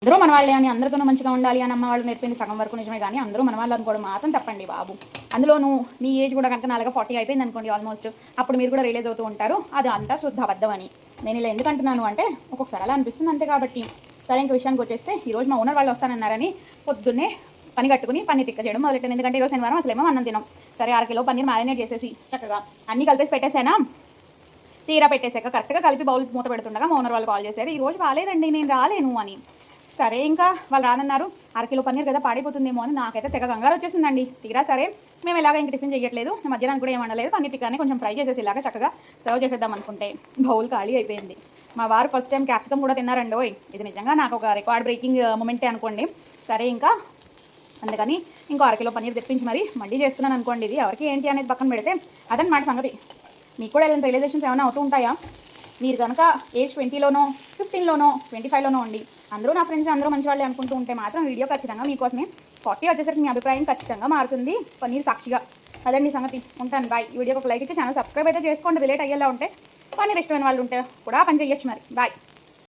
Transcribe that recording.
అందరూ మన వాళ్ళే అని అందరితోనూ మంచిగా ఉండాలి అని అమ్మ వాళ్ళు నేర్పింది సగం వరకు నిజమే, కానీ అందరూ మన వాళ్ళు అనుకోవడం మాత్రం తప్పండి బాబు. అందులోనూ మీ ఏజ్ కూడా కనుక నాలుగా 40 అయిపోయింది అనుకోండి ఆల్మోస్ట్, అప్పుడు మీరు కూడా రియలైజ్ అవుతూ ఉంటారు అది అంతా శుద్ధ అబద్ధం అని. నేను ఇలా ఎందుకు అంటున్నాను అంటే ఒక్కొక్కసారి అలా అనిపిస్తుంది అంతే. కాబట్టి సరే ఇంక విషయానికి వచ్చేస్తే ఈరోజు మా ఓనర్ వాళ్ళు వస్తానన్నారని పొద్దున్నే పని కట్టుకుని పన్నీర్ టిక్కా చేయడం మొదలెట్టాను. ఎందుకంటే ఈరోజు శనివారం అసలేమో అన్నం తినం. సరే 1/2 కిలో పన్నీర్ మ్యారినేట్ చేసేసి చక్కగా అన్నీ కలిపేసి పెట్టేసానా. తీరా పెట్టేశాక కరెక్ట్గా కలిపి బౌల్ మూత పెడుతుండగా మా ఓనర్ వాళ్ళు కాల్ చేశారు, ఈరోజు రాలేదండి నేను రాలేను అని. సరే ఇంకా వాళ్ళు రానన్నారు. 1/2 కిలో పన్నీర్ కదా పాడైపోతుందేమో అని నాకైతే తెగ కంగారు వచ్చేసిందండి. తీరా సరే మేము ఇలాగ ఇంక టిఫిన్ చేయట్లేదు, మధ్యాహ్నం కూడా ఏమనలేదు, పన్నీర్ టిక్కాని కొంచెం ఫ్రై చేసేసి ఇలాగ చక్కగా సర్వ్ చేసేద్దాం అనుకుంటే బౌల్ ఖాళీ అయిపోయింది. మా వారు ఫస్ట్ టైం క్యాప్సికమ్ కూడా తిన్నారండి. ఇది నిజంగా నాకు ఒక రికార్డ్ బ్రేకింగ్ మూమెంటే అనుకోండి. సరే ఇంకా అందుకని ఇంకో 1/2 కిలో పన్నీర్ తెప్పించి మళ్ళీ చేస్తున్నాను అనుకోండి. ఇది ఎవరికి ఏంటి అనేది పక్కన పెడితే అదనమాట సంగతి. మీకు కూడా ఇలాంటి రియలైజేషన్స్ ఏమైనా అవుతూ ఉంటాయా? మీరు కనుక ఏజ్ 20లోనో 15లోనో 25లోనో ఉండి అందరూ నా ఫ్రెండ్స్ అందరూ మంచి వాళ్ళు అనుకుంటూ ఉంటే మాత్రం వీడియో ఖచ్చితంగా మీకోసమే. 40 వచ్చేసరికి మీ అభిప్రాయం ఖచ్చితంగా మారుతుంది పన్నీర్ సాక్షిగా. అదండి సంగతి. ఉంటాను, బాయ్. ఈ వీడియోకి ఒక లైక్ ఇచ్చి ఛానల్ సబ్స్క్రైబ్ అయితే చేసుకోండి. రిలేట్ అయ్యేలా ఉంటే పన్నీర్ ఇష్టమైన వాళ్ళు ఉంటే కూడా పని చేయొచ్చు మరి. బాయ్.